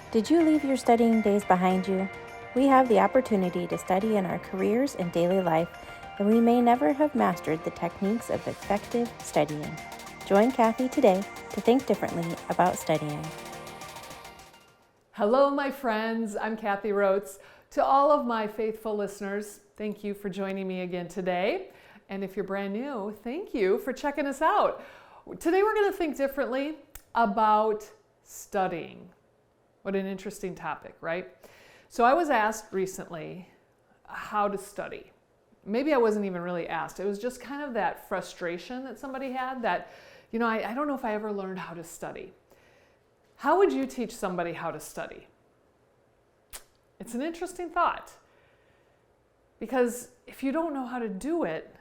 Did you leave your studying days behind you? We have the opportunity to study in our careers and daily life, and we may never have mastered the techniques of effective studying. Join Kathy today to think differently about studying. Hello, my friends. I'm Kathy Rhodes. To all of my faithful listeners, thank you for joining me again today. And if you're brand new, thank you for checking us out. Today we're going to think differently about studying. What an interesting topic, right? So I was asked recently how to study. Maybe I wasn't even really asked. It was just kind of that frustration that somebody had that, I don't know if I ever learned how to study. How would you teach somebody how to study? It's an interesting thought. Because if you don't know how to do it,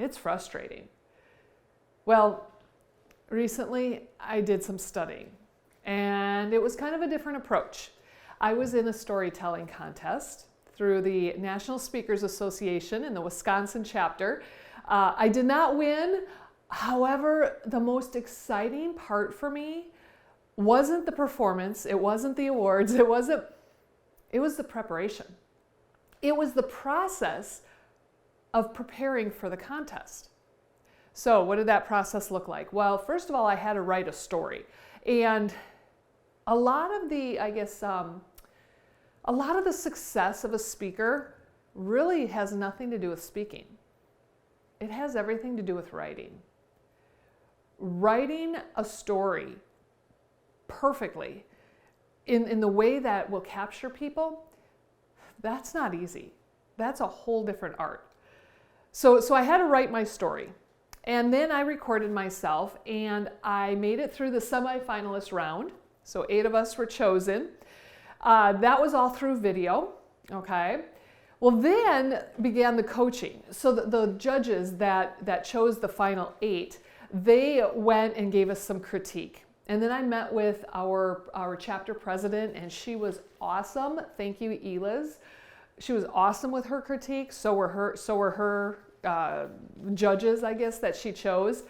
it's frustrating. Well, recently I did some studying, and it was kind of a different approach. I was in a storytelling contest through the National Speakers Association in the Wisconsin chapter. I did not win. However, the most exciting part for me wasn't the performance, it wasn't the awards, it was the preparation. It was the process of preparing for the contest. So what did that process look like? Well, first of all, I had to write a story. And a lot of the success of a speaker really has nothing to do with speaking. It has everything to do with writing. Writing a story perfectly in the way that will capture people, that's not easy. That's a whole different art. So I had to write my story. And then I recorded myself, and I made it through the semifinalist round. So 8 of us were chosen. That was all through video, okay? Well, then began the coaching. So the judges that chose the final 8, they went and gave us some critique. And then I met with our chapter president, and she was awesome. Thank you, Eliz. She was awesome with her critique. So were her judges, I guess, that she chose.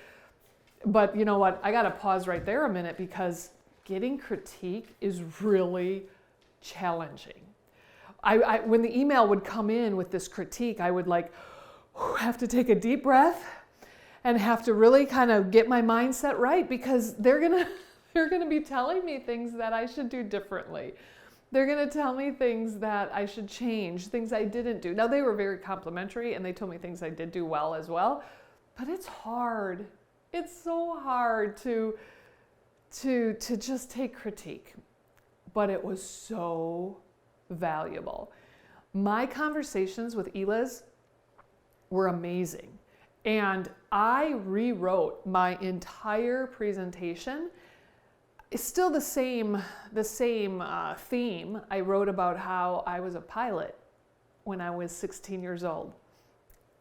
But you know what? I got to pause right there a minute, because getting critique is really challenging. When the email would come in with this critique, I would have to take a deep breath and have to really kind of get my mindset right, because they're gonna be telling me things that I should do differently. They're gonna tell me things that I should change, things I didn't do. Now, they were very complimentary, and they told me things I did do well as well, but it's hard. It's so hard to just take critique. But it was so valuable. My conversations with Eliz were amazing. And I rewrote my entire presentation. It's still the same theme. I wrote about how I was a pilot when I was 16 years old.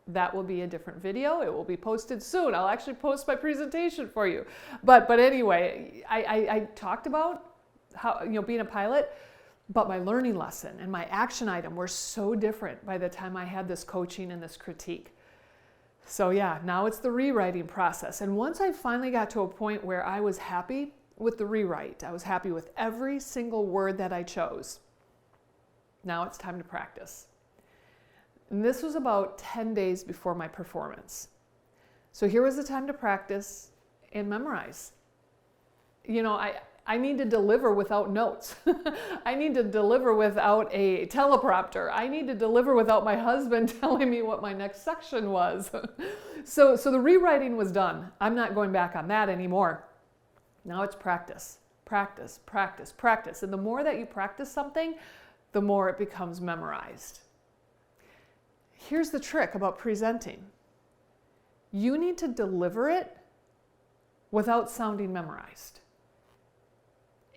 That will be a different video. It will be posted soon. I'll actually post my presentation for you. But anyway, I talked about how, being a pilot, but my learning lesson and my action item were so different by the time I had this coaching and this critique. So yeah, now it's the rewriting process. And once I finally got to a point where I was happy with the rewrite, I was happy with every single word that I chose. Now it's time to practice. And this was about 10 days before my performance. So here was the time to practice and memorize. I need to deliver without notes. I need to deliver without a teleprompter. I need to deliver without my husband telling me what my next section was. So the rewriting was done. I'm not going back on that anymore. Now it's practice, practice, practice, practice. And the more that you practice something, the more it becomes memorized. Here's the trick about presenting. You need to deliver it without sounding memorized.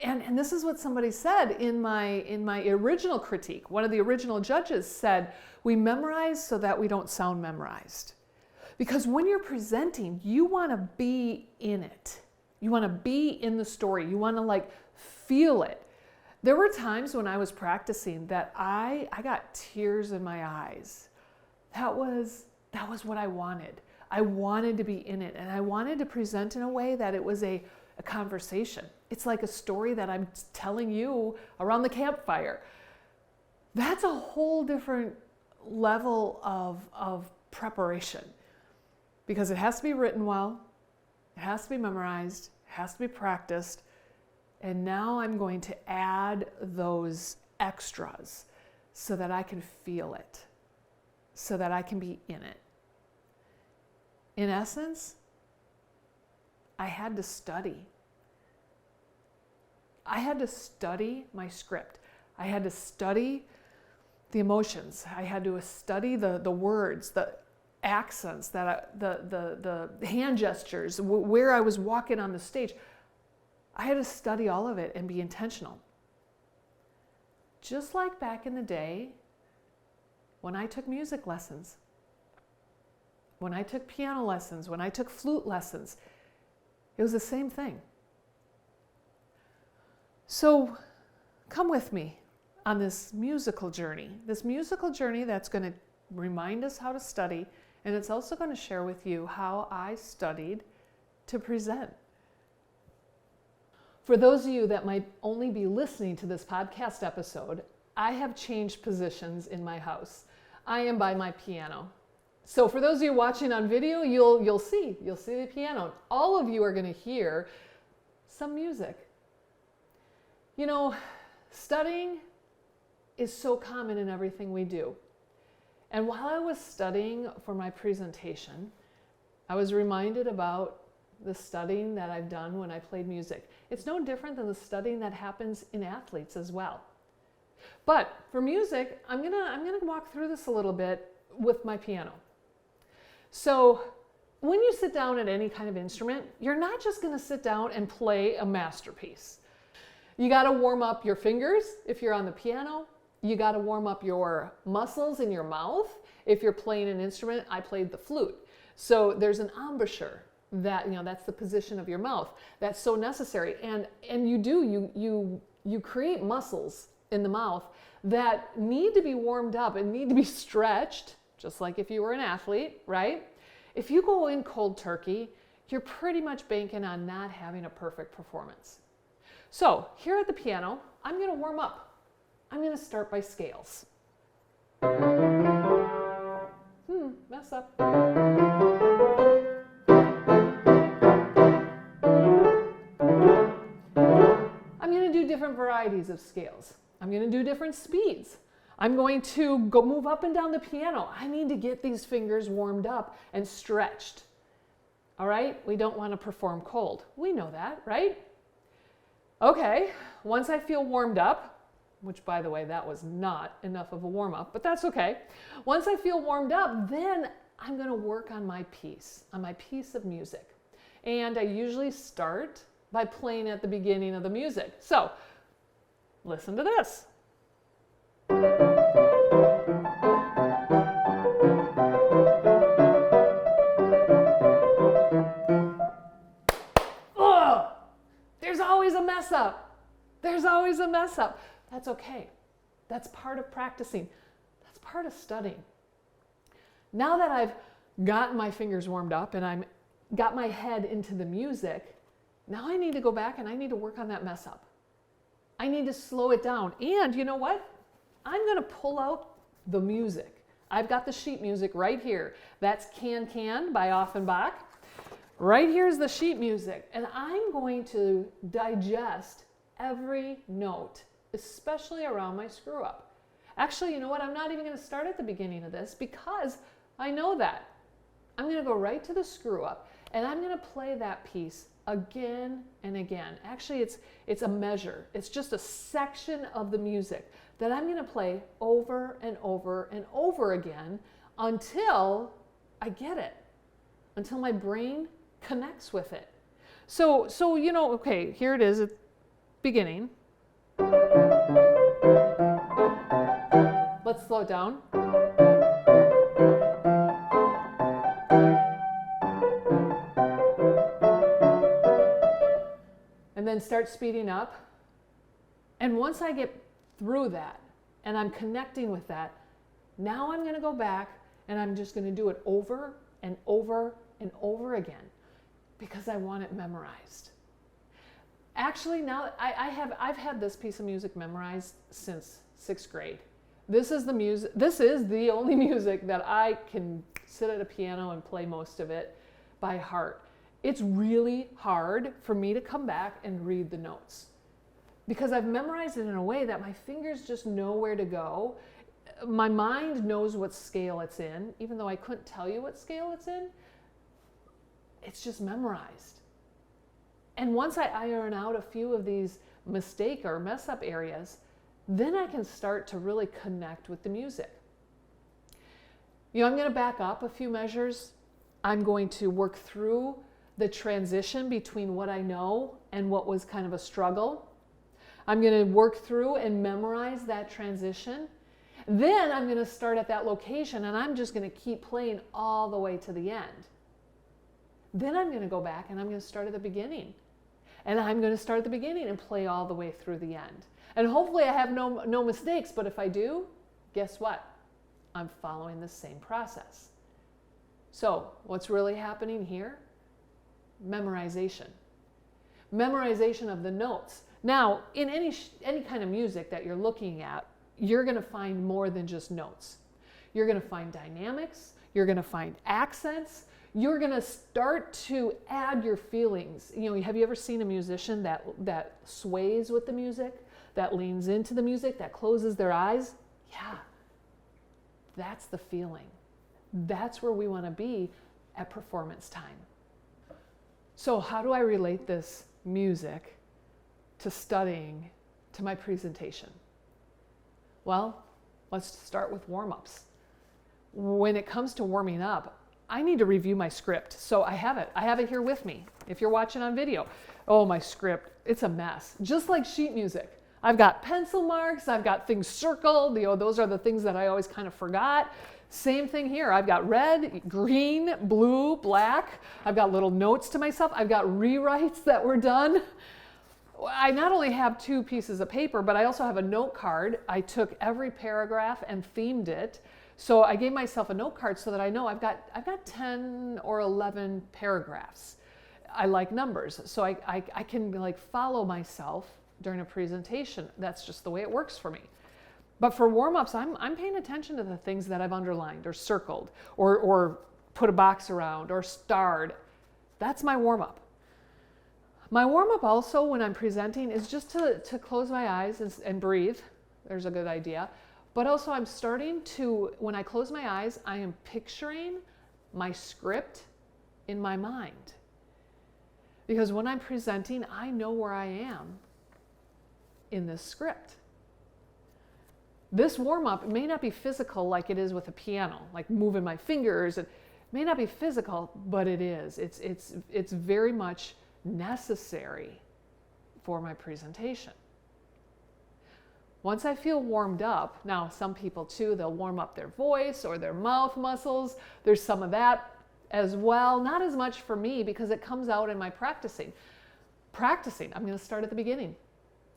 And this is what somebody said in my original critique. One of the original judges said, we memorize so that we don't sound memorized. Because when you're presenting, you want to be in it. You want to be in the story. You want to feel it. There were times when I was practicing that I got tears in my eyes. That was what I wanted. I wanted to be in it, and I wanted to present in a way that it was a a conversation. It's like a story that I'm telling you around the campfire. That's a whole different level of preparation, because it has to be written well, it has to be memorized, it has to be practiced, and now I'm going to add those extras so that I can feel it, so that I can be in it. In essence, I had to study. I had to study my script. I had to study the emotions. I had to study the words, the accents, the hand gestures, where I was walking on the stage. I had to study all of it and be intentional. Just like back in the day when I took music lessons, when I took piano lessons, when I took flute lessons, it was the same thing. So come with me on this musical journey that's going to remind us how to study, and it's also going to share with you how I studied to present. For those of you that might only be listening to this podcast episode, I have changed positions in my house. I am by my piano. So for those of you watching on video, you'll see the piano. All of you are going to hear some music. You know, studying is so common in everything we do. And while I was studying for my presentation, I was reminded about the studying that I've done when I played music. It's no different than the studying that happens in athletes as well. But for music, I'm gonna walk through this a little bit with my piano. So when you sit down at any kind of instrument, you're not just gonna sit down and play a masterpiece. You gotta warm up your fingers if you're on the piano. You gotta warm up your muscles in your mouth. If you're playing an instrument, I played the flute. So there's an embouchure that's the position of your mouth. That's so necessary. And you create muscles in the mouth that need to be warmed up and need to be stretched, just like if you were an athlete, right? If you go in cold turkey, you're pretty much banking on not having a perfect performance. So here at the piano, I'm going to warm up. I'm going to start by scales. Mess up. I'm going to do different varieties of scales. I'm going to do different speeds. I'm going to go move up and down the piano. I need to get these fingers warmed up and stretched. All right? We don't want to perform cold. We know that, right? Okay, once I feel warmed up, which by the way, that was not enough of a warm up, but that's okay. Once I feel warmed up, then I'm going to work on my piece of music. And I usually start by playing at the beginning of the music. So, listen to this. Oh, there's always a mess up. There's always a mess up. That's okay. That's part of practicing. That's part of studying. Now that I've gotten my fingers warmed up and I'm got my head into the music, now I need to go back and I need to work on that mess up. I need to slow it down. And you know what? I'm going to pull out the music. I've got the sheet music right here. That's Can Can by Offenbach. Right here's the sheet music. And I'm going to digest every note, especially around my screw up. Actually, you know what? I'm not even going to start at the beginning of this because I know that. I'm going to go right to the screw up and I'm going to play that piece again and again. Actually, it's a measure. It's just a section of the music that I'm going to play over and over and over again until I get it, until my brain connects with it. So okay, here it is at beginning. Let's slow it down. And then start speeding up. And once I get through that and I'm connecting with that, now I'm going to go back and I'm just going to do it over and over and over again because I want it memorized. Actually, now I've had this piece of music memorized since 6th grade. This is the music. This is the only music that I can sit at a piano and play most of it by heart. It's really hard for me to come back and read the notes because I've memorized it in a way that my fingers just know where to go. My mind knows what scale it's in, even though I couldn't tell you what scale it's in. It's just memorized. And once I iron out a few of these mistake or mess up areas, then I can start to really connect with the music. I'm going to back up a few measures. I'm going to work through the transition between what I know and what was kind of a struggle. I'm going to work through and memorize that transition. Then I'm going to start at that location and I'm just going to keep playing all the way to the end. Then I'm going to go back and I'm going to start at the beginning. And I'm going to start at the beginning and play all the way through the end. And hopefully I have no mistakes, but if I do, guess what? I'm following the same process. So what's really happening here? Memorization. Memorization of the notes. Now, in any kind of music that you're looking at, you're going to find more than just notes. You're going to find dynamics. You're going to find accents. You're going to start to add your feelings. Have you ever seen a musician that sways with the music, that leans into the music, that closes their eyes? Yeah, that's the feeling. That's where we want to be at performance time. So how do I relate this music to studying to my presentation? Well, let's start with warm-ups. When it comes to warming up, I need to review my script. So I have it here with me. If you're watching on video, oh, my script, it's a mess. Just like sheet music. I've got pencil marks, I've got things circled, those are the things that I always kind of forgot. Same thing here. I've got red, green, blue, black. I've got little notes to myself. I've got rewrites that were done. I not only have 2 pieces of paper, but I also have a note card. I took every paragraph and themed it. So I gave myself a note card so that I know I've got 10 or 11 paragraphs. I like numbers, so I can follow myself during a presentation. That's just the way it works for me. But for warm-ups, I'm paying attention to the things that I've underlined or circled or put a box around or starred. That's my warm-up. My warm-up also when I'm presenting is just to close my eyes and breathe. There's a good idea. But also I'm starting to, when I close my eyes, I am picturing my script in my mind. Because when I'm presenting, I know where I am in this script. This warm-up may not be physical like it is with a piano, like moving my fingers. It may not be physical, but it is. It's very much necessary for my presentation. Once I feel warmed up, now some people too, they'll warm up their voice or their mouth muscles. There's some of that as well. Not as much for me because it comes out in my practicing. I'm going to start at the beginning.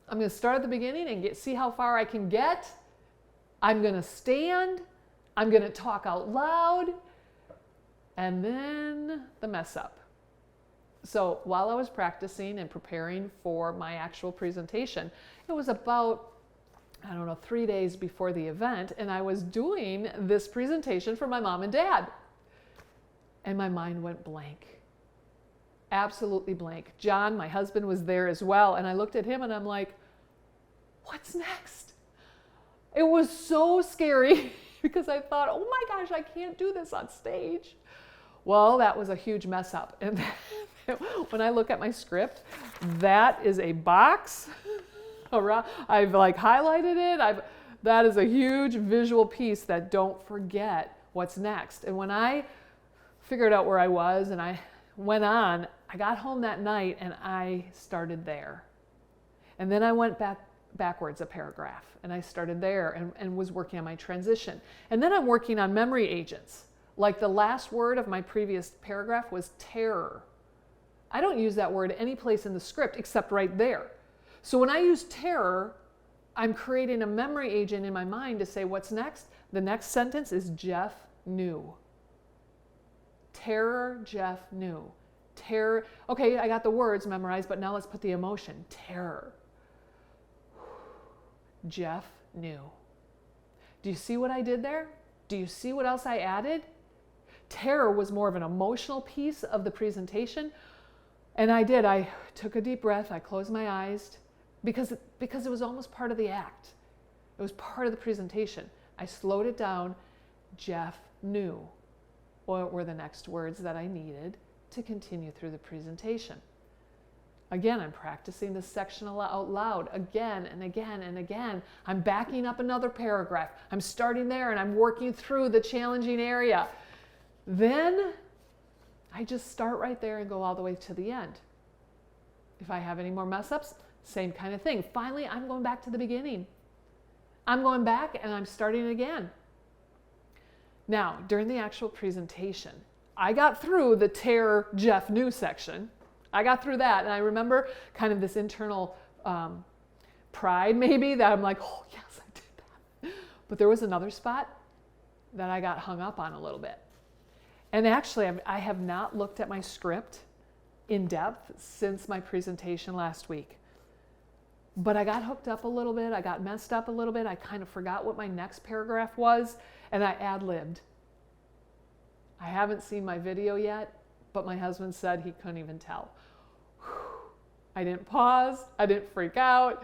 I'm going to start at the beginning and see how far I can get. I'm going to stand. I'm going to talk out loud. And then the mess up. So while I was practicing and preparing for my actual presentation, it was about 3 days before the event, and I was doing this presentation for my mom and dad. And my mind went blank. Absolutely blank. John, my husband, was there as well, and I looked at him and I'm like, what's next? It was so scary because I thought, oh my gosh, I can't do this on stage. Well, that was a huge mess up. And when I look at my script, that is a box. I've highlighted it. That is a huge visual piece that don't forget what's next. And when I figured out where I was and I went on, I got home that night and I started there. And then I went backwards a paragraph and I started there and was working on my transition. And then I'm working on memory agents. Like the last word of my previous paragraph was terror. I don't use that word any place in the script except right there. So when I use terror, I'm creating a memory agent in my mind to say what's next. The next sentence is Jeff knew. Terror, Jeff knew. terror. Okay, I got the words memorized, but now let's put the emotion. Terror. Jeff knew. Do you see what I did there? Do you see what else I added? Terror was more of an emotional piece of the presentation. And I took a deep breath, I closed my eyes, because it was almost part of the act. It was part of the presentation. I slowed it down. Jeff knew what were the next words that I needed to continue through the presentation. Again, I'm practicing this section out loud again and again and again. I'm backing up another paragraph. I'm starting there and I'm working through the challenging area. Then I just start right there and go all the way to the end. If I have any more mess ups, same kind of thing. Finally, I'm going back to the beginning. I'm going back and I'm starting again. Now, during the actual presentation, I got through the terror Jeff knew section. I got through that, and I remember kind of this internal pride maybe that I'm like, oh yes, I did that. But there was another spot that I got hung up on a little bit. And actually, I have not looked at my script in depth since my presentation last week. But I got hooked up a little bit. I got messed up a little bit. I kind of forgot what my next paragraph was, and I ad-libbed. I haven't seen my video yet, but my husband said he couldn't even tell. I didn't pause. I didn't freak out.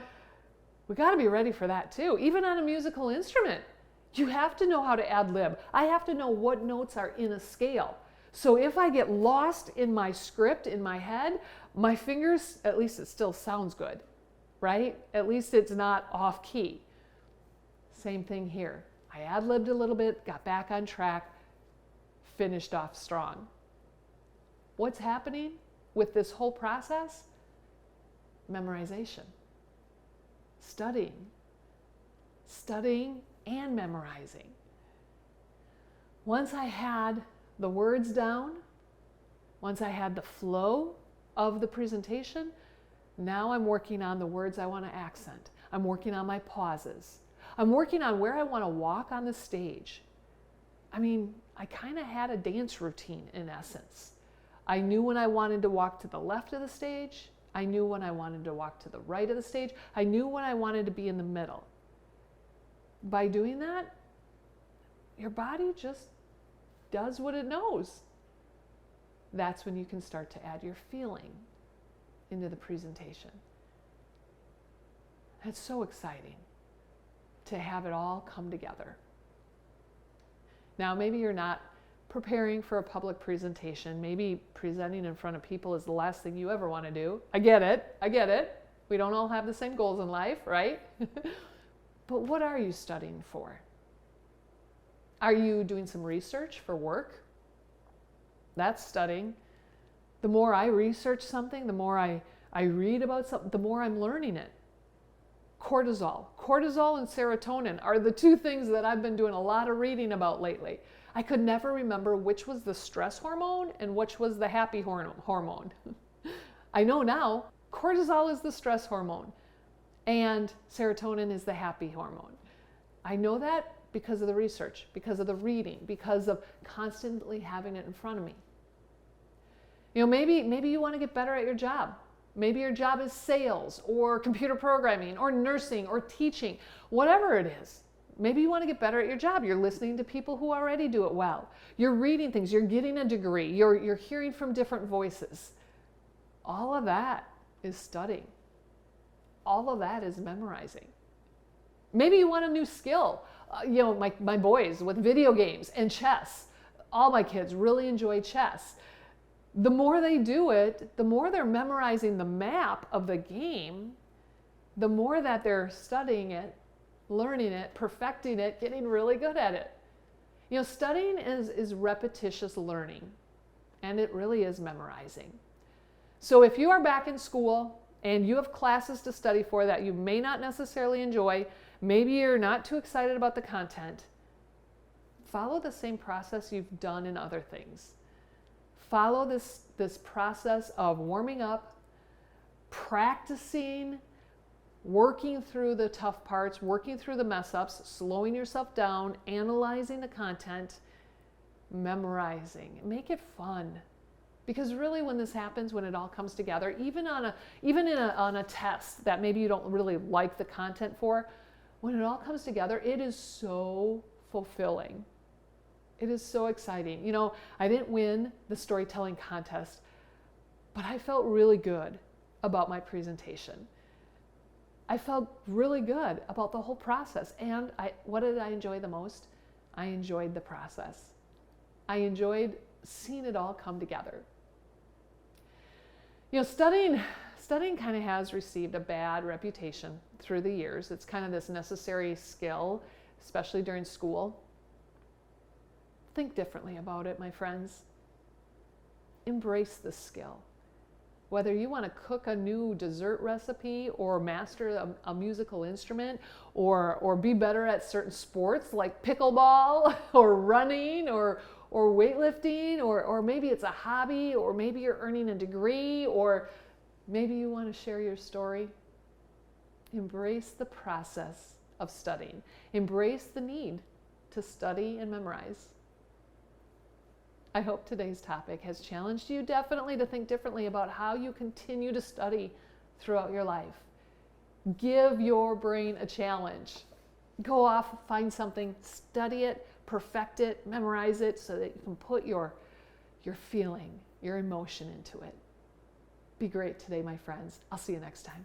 We got to be ready for that too. Even on a musical instrument, you have to know how to ad-lib. I have to know what notes are in a scale. So if I get lost in my script in my head, my fingers, at least it still sounds good, right? At least it's not off key. Same thing here. I ad-libbed a little bit, got back on track, finished off strong. What's happening with this whole process? Memorization. Studying and memorizing. Once I had the words down, once I had the flow of the presentation, now I'm working on the words I want to accent. I'm working on my pauses. I'm working on where I want to walk on the stage. I mean, I kind of had a dance routine in essence. I knew when I wanted to walk to the left of the stage. I knew when I wanted to walk to the right of the stage. I knew when I wanted to be in the middle. By doing that, your body just does what it knows. That's when you can start to add your feeling into the presentation. It's so exciting to have it all come together. Now, maybe you're not preparing for a public presentation. Maybe presenting in front of people is the last thing you ever want to do. I get it. We don't all have the same goals in life, right? But what are you studying for? Are you doing some research for work? That's studying. The more I research something, the more I read about something, the more I'm learning it. Cortisol and serotonin are the two things that I've been doing a lot of reading about lately. I could never remember which was the stress hormone and which was the happy hormone. I know now, cortisol is the stress hormone and serotonin is the happy hormone. I know that because of the research, because of the reading, because of constantly having it in front of me. You know, maybe you want to get better at your job. Maybe your job is sales or computer programming or nursing or teaching, whatever it is. Maybe you want to get better at your job. You're listening to people who already do it well. You're reading things. You're getting a degree. You're hearing from different voices. All of that is studying. All of that is memorizing. Maybe you want a new skill. My boys with video games and chess. All my kids really enjoy chess. The more they do it, the more they're memorizing the map of the game, the more that they're studying it, learning it, perfecting it, getting really good at it. You know, studying is repetitious learning, and it really is memorizing. So if you are back in school and you have classes to study for that you may not necessarily enjoy, maybe you're not too excited about the content, follow the same process you've done in other things. Follow this process of warming up, practicing, working through the tough parts, working through the mess ups, slowing yourself down, analyzing the content, memorizing. Make it fun. Because really when this happens, when it all comes together, even on a test that maybe you don't really like the content for, when it all comes together, it is so fulfilling. It is so exciting. You know, I didn't win the storytelling contest, but I felt really good about my presentation. I felt really good about the whole process. And what did I enjoy the most? I enjoyed the process. I enjoyed seeing it all come together. You know, studying kind of has received a bad reputation through the years. It's kind of this necessary skill, especially during school. Think differently about it, my friends. Embrace the skill. Whether you want to cook a new dessert recipe or master a musical instrument or be better at certain sports like pickleball or running or weightlifting, or maybe it's a hobby, or maybe you're earning a degree, or maybe you want to share your story. Embrace the process of studying. Embrace the need to study and memorize. I hope today's topic has challenged you definitely to think differently about how you continue to study throughout your life. Give your brain a challenge. Go off, find something, study it, perfect it, memorize it so that you can put your feeling, your emotion into it. Be great today, my friends. I'll see you next time.